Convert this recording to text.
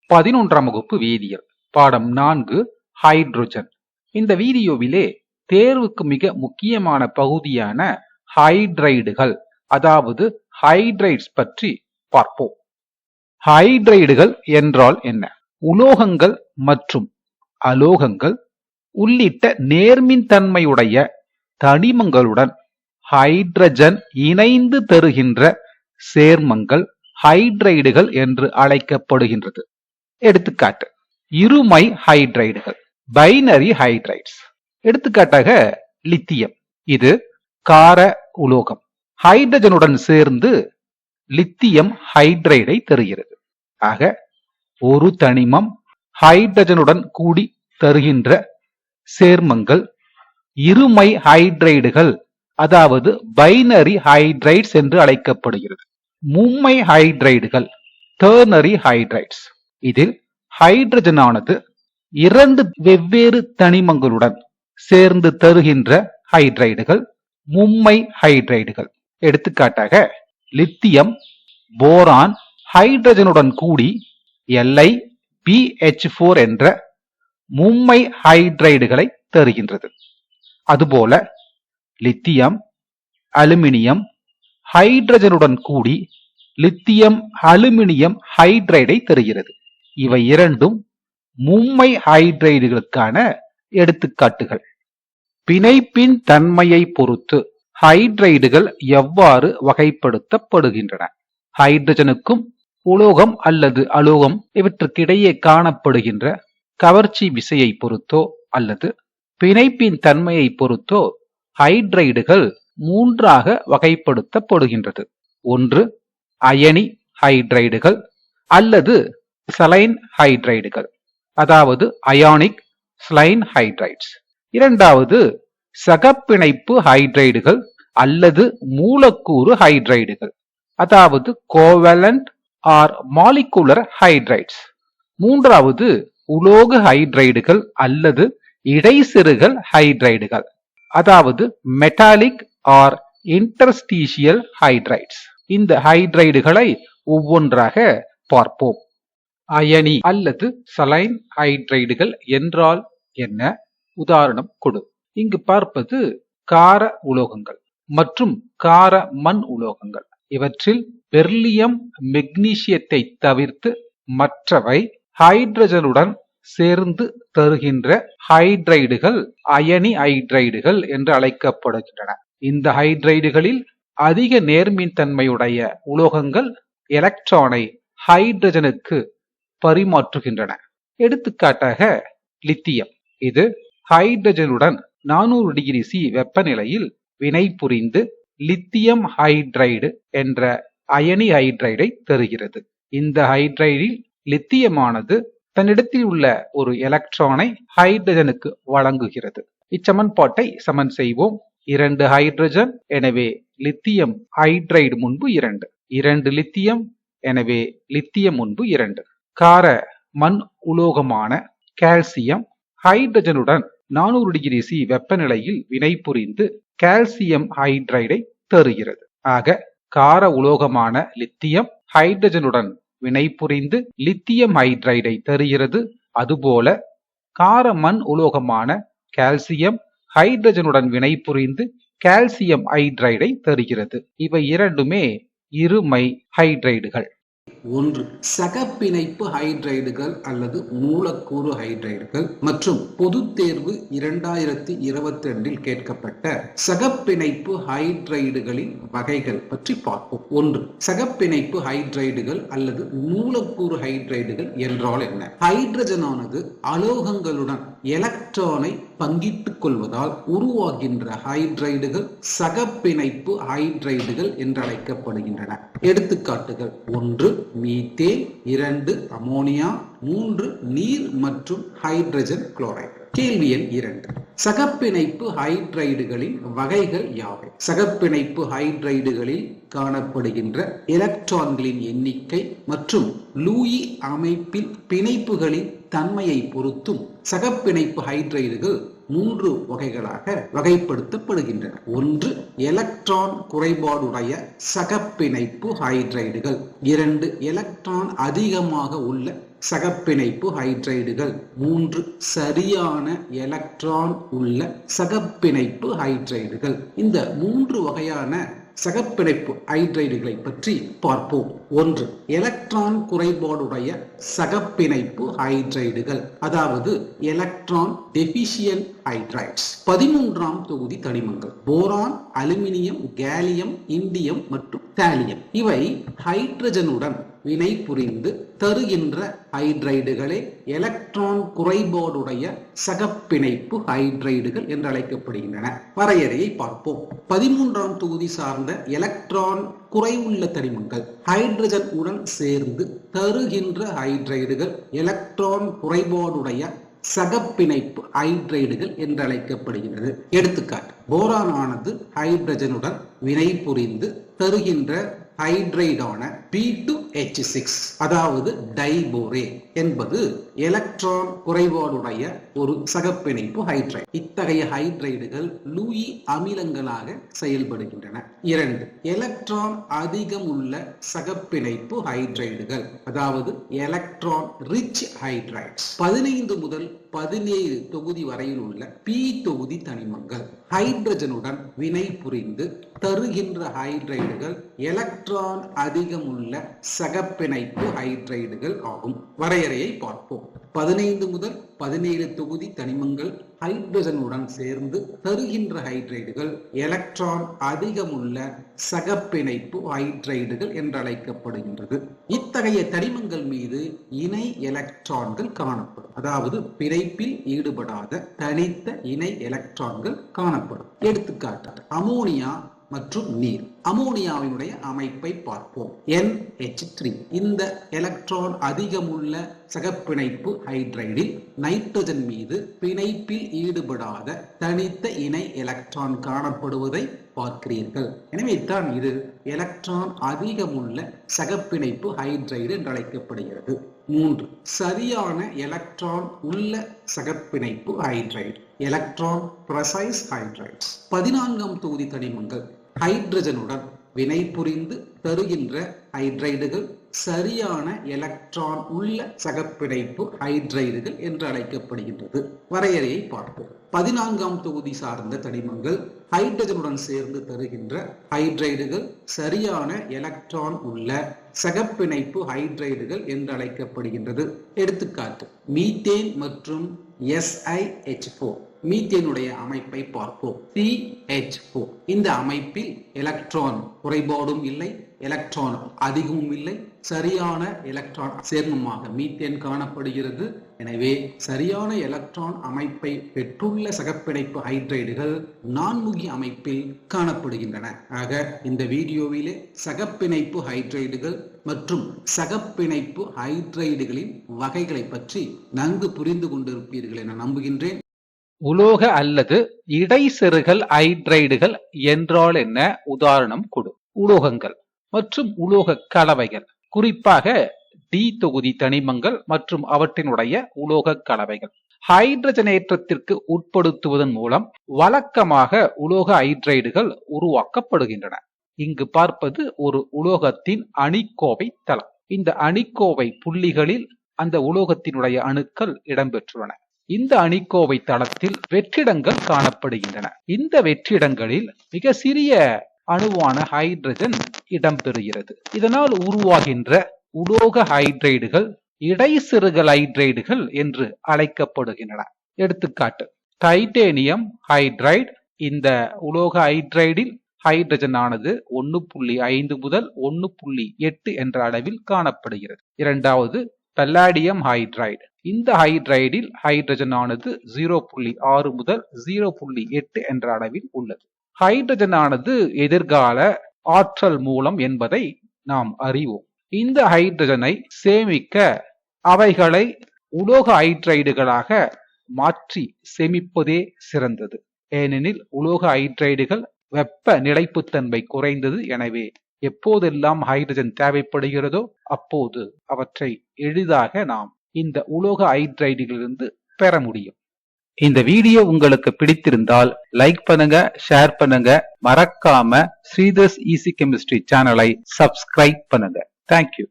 11ஆம் வகுப்பு வேதியியல் பாடம் 4 ஹைட்ரோஜன். இந்த வீடியோவிலே தேர்வுக்கு மிக முக்கியமான பகுதியான ஹைட்ரைடுகள் அதாவது ஹைட்ரைட்ஸ் பற்றி பார்ப்போம். ஹைட்ரைடுகள் என்றால் என்ன? உலோகங்கள் மற்றும் அலோகங்கள் உள்ளிட்ட நேர்மின் தன்மையுடைய தனிமங்களுடன் ஹைட்ரஜன் இணைந்து தருகின்ற சேர்மங்கள் ஹைட்ரைடுகள் என்று அழைக்கப்படுகின்றது. எடுத்துக்காட்டு இருமை ஹைட்ரைடுகள், பைனரி ஹைட்ரைட்ஸ். எடுத்துக்காட்டாக லித்தியம், இது கார உலோகம் ஹைட்ரஜனுடன் சேர்ந்து லித்தியம் ஹைட்ரைடை தருகிறது. ஆக ஒரு தனிமம் ஹைட்ரஜனுடன் கூடி தருகின்ற சேர்மங்கள் இருமை ஹைட்ரைடுகள் அதாவது பைனரி ஹைட்ரைட்ஸ் என்று அழைக்கப்படுகிறது. மும்மை ஹைட்ரைடுகள் டெர்னரி ஹைட்ரைட்ஸ். இதில் ஹைட்ரஜனானது இரண்டு வெவ்வேறு தனிமங்களுடன் சேர்ந்து தருகின்ற ஹைட்ரைடுகள் மும்மை ஹைட்ரைடுகள். எடுத்துக்காட்டாக லித்தியம் போரான் ஹைட்ரஜனுடன் கூடி LiBH4 என்ற மும்மை ஹைட்ரைடுகளை தருகின்றது. அதுபோல லித்தியம் அலுமினியம் ஹைட்ரஜனுடன் கூடி லித்தியம் அலுமினியம் ஹைட்ரைடை தருகிறது. இவை இரண்டும் மும்மை ஹைட்ரைடுகளுக்கான எடுத்துக்காட்டுகள். பிணைப்பின் தன்மையை பொறுத்து ஹைட்ரைடுகள் எவ்வாறு வகைப்படுத்தப்படுகின்றன? ஹைட்ரஜனுக்கும் உலோகம் அல்லது அலோகம் இவற்றுக்கிடையே காணப்படுகின்ற கவர்ச்சி விசையை பொறுத்தோ அல்லது பிணைப்பின் தன்மையை பொறுத்தோ ஹைட்ரைடுகள் மூன்றாக வகைப்படுத்தப்படுகின்றது. ஒன்று அயனி ஹைட்ரைடுகள் அல்லது சலைன் ஹைட்ரைடுகள், அதாவது அயானிக் ஸ்லைன் ஹைட்ரைட்ஸ். இரண்டாவது சகப்பிணைப்பு ஹைட்ரைடுகள் அல்லது மூலக்கூறு ஹைட்ரைடுகள், அதாவது கோவலண்ட் ஆர் மாலிகுலர் ஹைட்ரைட்ஸ். மூன்றாவது உலோக ஹைட்ரைடுகள் அல்லது இடைசிறுகள் ஹைட்ரைடுகள், அதாவது மெட்டாலிக் ஆர் இன்டர்ஸ்டீஷியல் ஹைட்ரைட்ஸ். இந்த ஹைட்ரைடுகளை ஒவ்வொன்றாக பார்ப்போம். அயனி அல்லது சலைன் ஹைட்ரைடுகள் என்றால் என்ன? உதாரணம் கொடு. இங்கு பார்ப்பது கார உலோகங்கள் மற்றும் கார மண் உலோகங்கள். இவற்றில் பெர்லியம் மெக்னீசியத்தை தவிர்த்து மற்றவை ஹைட்ரஜனுடன் சேர்ந்து தருகின்ற ஹைட்ரைடுகள் அயனி ஹைட்ரைடுகள் என்று அழைக்கப்படுகின்றன. இந்த ஹைட்ரைடுகளில் அதிக நேர்மின் தன்மையுடைய உலோகங்கள் எலக்ட்ரானை ஹைட்ரஜனுக்கு பரிமாற்றுகின்றன. எடுத்துக்காட்டாக லித்தியம், இது ஹைட்ரஜனுடன் 400 டிகிரி C வெப்பநிலையில் வினை புரிந்து லித்தியம் ஹைட்ரைடு என்ற அயனி ஹைட்ரைடை தருகிறது. இந்த ஹைட்ரைடில் லித்தியமானது தன்னிடத்தில் உள்ள ஒரு எலக்ட்ரானை ஹைட்ரஜனுக்கு வழங்குகிறது. இச்சமன்பாட்டை சமன் செய்வோம். 2 ஹைட்ரஜன், எனவே லித்தியம் ஹைட்ரைடு முன்பு 2. 2 லித்தியம், எனவே லித்தியம் முன்பு 2. கார மண் உலோகமான கால்சியம் ஹைட்ரஜனுடன் 400 டிகிரி C வெப்பநிலையில் வினை புரிந்து கால்சியம் ஹைட்ரைடை தருகிறது. ஆக கார உலோகமான லித்தியம் ஹைட்ரஜனுடன் வினை புரிந்து லித்தியம் ஹைட்ரைடை தருகிறது. அதுபோல கார மண் உலோகமான கால்சியம் ஹைட்ரஜனுடன் வினை புரிந்து கால்சியம் ஹைட்ரைடை தருகிறது. இவை இரண்டுமே இருமை ஹைட்ரைடுகள். ஒன்று சகப்பிணைப்பு ஹைட்ரைடுகள் அல்லது மூலக்கூறு ஹைட்ரைடுகள் மற்றும் பொது தேர்வு 2022 கேட்கப்பட்ட சகப்பிணைப்பு ஹைட்ரைடுகளின் வகைகள் பற்றி பார்ப்போம். ஒன்று சகப்பிணைப்பு ஹைட்ரைடுகள் அல்லது மூலக்கூறு ஹைட்ரைடுகள் என்றால் என்ன? ஹைட்ரஜனானது அலோகங்களுடன் எலக்ட்ரானை பங்கிட்டுக் கொள்வதால் உருவாகின்ற ஹைட்ரைடுகள் சகப்பிணைப்பு ஹைட்ரைடுகள் என்று அழைக்கப்படுகின்றன. எடுத்துக்காட்டுகள்: 1 மீத்தேன், 2 அமோனியா, 3 நீர் மற்றும் ஹைட்ரஜன் குளோரைடு. கேள்வி எண் 2. சகப்பிணைப்பு ஹைட்ரைடுகளின் வகைகள் யாவை? சகப்பிணைப்பு ஹைட்ரைடுகளில் காணப்படுகின்ற எலக்ட்ரான்களின் எண்ணிக்கை மற்றும் லூயி அமைப்பில் பிணைப்புகளின் தன்மையை பொறுத்தும் சகப்பிணைப்பு ஹைட்ரைடுகள் 3 வகைகளாக வகைப்படுத்தப்படுகின்றன. 1 எலக்ட்ரான் குறைபாடுடைய சகப்பிணைப்பு ஹைட்ரைடுகள், 2 எலக்ட்ரான் அதிகமாக உள்ள சகப்பிணைப்பு ஹைட்ரைடுகள். 3 சரியான எலக்ட்ரான் உள்ள சகப்பிணைப்பு ஹைட்ரைடுகள். இந்த 3 வகையான சகப்பிணைப்பு ஹைட்ரைடுகளை பற்றி பார்ப்போம். 1. எலக்ட்ரான் குறைபாடுடைய சகப்பிணைப்பு ஹைட்ரைடுகள், அதாவது எலக்ட்ரான் டெபிஷியன்ட் ஹைட்ரைட்ஸ். 13ஆம் தொகுதி தனிமங்கள் போரான், அலுமினியம், கேலியம், இண்டியம் மற்றும் தாலியம். இவை ஹைட்ரஜனுடன் வினை புரிந்து தருகின்ற ஹைட்ரைடுகளே எலக்ட்ரான் குறைபாடுடைய சகப்பிணைப்பு ஹைட்ரைடுகள் என்று அழைக்கப்படுகின்றன. வரையறையை பார்ப்போம். 13ஆம் தொகுதி சார்ந்த எலக்ட்ரான் குறைவுள்ள தனிமங்கள் ஹைட்ரஜன் உடன் சேர்ந்து தருகின்ற ஹைட்ரைடுகள் எலக்ட்ரான் குறைபாடுடைய சகப்பிணைப்பு ஹைட்ரைடுகள் என்று அழைக்கப்படுகிறது. எடுத்துக்காட்டு, போரான் ஆனது ஹைட்ரஜனுடன் வினை புரிந்து தருகின்ற ஹைட்ரைடான B2H6, அதாவது டைபோரே என்பது எலக்ட்ரான் குறைபாடுடைய ஒரு சகப்பிணைப்பு ஹைட்ரைடு. இத்தகைய ஹைட்ரைடுகள் லூயி அமிலங்களாக செயல்படுகின்றன. 2. எலக்ட்ரான் அதிகம் உள்ள சகப்பிணைப்பு ஹைட்ரைடுகள், அதாவது எலக்ட்ரான் ரிச் ஹைட்ரைட்ஸ். 15 முதல் 17 தொகுதி வரையில் உள்ள P தொகுதி தனிமங்கள் ஹைட்ரஜனுடன் வினை புரிந்து தருகின்ற ஹைட்ரைடுகள் எலக்ட்ரான் அதிகம் உள்ள சகப்பிணைப்பு ஹைட்ரைடுகள் ஆகும். வரையறையை பார்ப்போம். 15 முதல் 17 தொகுதி தனிமங்கள் ஹைட்ரஜனுடன் சேர்ந்து தருகின்ற ஹைட்ரைடுகள் எலக்ட்ரான் அதிகமுள்ள சகப்பிணைப்பு ஹைட்ரைடுகள் என்று அழைக்கப்படுகின்றது. இத்தகைய தனிமங்கள் மீது இணை எலக்ட்ரான்கள் காணப்படும், அதாவது பிணைப்பில் ஈடுபடாத தனித்த இணை எலக்ட்ரான்கள் காணப்படும். எடுத்துக்காட்டு, அமோனியா மற்றும் நீர். அமோனியாவினுடைய அமைப்பை பார்ப்போம். NH3. இந்த எலக்ட்ரான் அதிகமுள்ள சகப்பிணைப்பு ஹைட்ரைடில் நைட்ரஜன் மீது பிணைப்பில் ஈடுபடாத தனித்த இணை எலக்ட்ரான் காணப்படுவதை பார்க்கிறீர்கள். எனவே தான் இது எலக்ட்ரான் அதிகமுள்ள சகப்பிணைப்பு ஹைட்ரைடு என்று அழைக்கப்படுகிறது. 3. சரியான எலக்ட்ரான் உள்ள சகப்பிணைப்பு ஹைட்ரைடு, எலக்ட்ரான் ப்ரெசைஸ் ஹைட்ரைட்ஸ். 14ஆம் தொகுதி தனிமங்கள் ஹைட்ரஜனுடன் வினை புரிந்து தருகின்ற ஹைட்ரைடுகள் சரியான எலக்ட்ரான் உள்ள சகப்பிணைப்பு ஹைட்ரைடுகள் என்று அழைக்கப்படுகின்றது. வரையறையை பார்ப்போம். 14ஆம் தொகுதி சார்ந்த தனிமங்கள் ஹைட்ரஜனுடன் சேர்ந்து தருகின்ற ஹைட்ரைடுகள் சரியான எலக்ட்ரான் உள்ள சகப்பிணைப்பு ஹைட்ரைடுகள் என்று அழைக்கப்படுகின்றது. எடுத்துக்காட்டு, மீத்தேன் மற்றும் SiH4. மீத்தேனுடைய அமைப்பை பார்ப்போம். CH4. இந்த அமைப்பில் எலக்ட்ரான் குறைபாடும் இல்லை, எலக்ட்ரான் அதிகமும் இல்லை, சரியான எலக்ட்ரான் சேர்மமாக மீத்தேன் காணப்படுகிறது. எனவே சரியான எலக்ட்ரான் அமைப்பை பெற்றுள்ள சகப்பிணைப்பு ஹைட்ரைடுகள் நான்முகி அமைப்பில் காணப்படுகின்றன. ஆக இந்த வீடியோவிலே சகப்பிணைப்பு ஹைட்ரைடுகள் மற்றும் சகப்பிணைப்பு ஹைட்ரைடுகளின் வகைகளை பற்றி நன்கு புரிந்து கொண்டிருப்பீர்கள் என நம்புகின்றேன். உலோக அல்லது இடைசெருகல் ஹைட்ரைடுகள் என்றால் என்ன? உதாரணம் கொடு. உலோகங்கள் மற்றும் உலோக கலவைகள், குறிப்பாக டி தொகுதி தனிமங்கள் மற்றும் அவற்றினுடைய உலோக கலவைகள் ஹைட்ரஜனேற்றத்திற்கு உட்படுத்துவதன் மூலம் வழக்கமாக உலோக ஹைட்ரைடுகள் உருவாக்கப்படுகின்றன. இங்கு பார்ப்பது ஒரு உலோகத்தின் அணிக்கோவை தளம். இந்த அணிக்கோவை புள்ளிகளில் அந்த உலோகத்தினுடைய அணுக்கள் இடம்பெற்றுள்ளன. இந்த அணிக்கோவை தளத்தில் வெற்றிடங்கள் காணப்படுகின்றன. இந்த வெற்றிடங்களில் மிக சிறிய அணுவான ஹைட்ரஜன் இடம்பெறுகிறது. இதனால் உருவாகின்ற உலோக ஹைட்ரைடுகள் இடைசெருகல் ஹைட்ரைடுகள் என்று அழைக்கப்படுகின்றன. எடுத்துக்காட்டு, டைட்டேனியம் ஹைட்ரைடு. இந்த உலோக ஹைட்ரைடில் ஹைட்ரஜன் ஆனது 1.5 முதல் 1.8 என்ற அளவில் காணப்படுகிறது. இரண்டாவது, பல்லாடியம் ஹைட்ரைடு. இந்த ஹைட்ரைடில் ஹைட்ரஜன் ஆனது 0.6 முதல் 0.8 என்ற அளவில் உள்ளது. ஹைட்ரஜன் ஆனது எதிர்கால ஆற்றல் மூலம் என்பதை நாம் அறிவோம். இந்த ஹைட்ரஜனை சேமிக்க அவைகளை உலோக ஹைட்ரைடுகளாக மாற்றி சேமிப்பதே சிறந்தது. ஏனெனில் உலோக ஹைட்ரைடுகள் வெப்ப நிலைப்புத்தன்மை குறைந்தது. எனவே எப்போதெல்லாம் ஹைட்ரஜன் தேவைப்படுகிறதோ அப்போது அவற்றை எளிதாக நாம் இந்த உலோக ஹைட்ரைடுகளிலிருந்து பெற முடியும். இந்த வீடியோ உங்களுக்கு பிடித்திருந்தால் லைக் பண்ணுங்க, ஷேர் பண்ணுங்க, மறக்காம ஸ்ரீதர்ஸ் ஈஸி கெமிஸ்ட்ரி சேனலை சப்ஸ்கிரைப் பண்ணுங்க. தேங்க்யூ.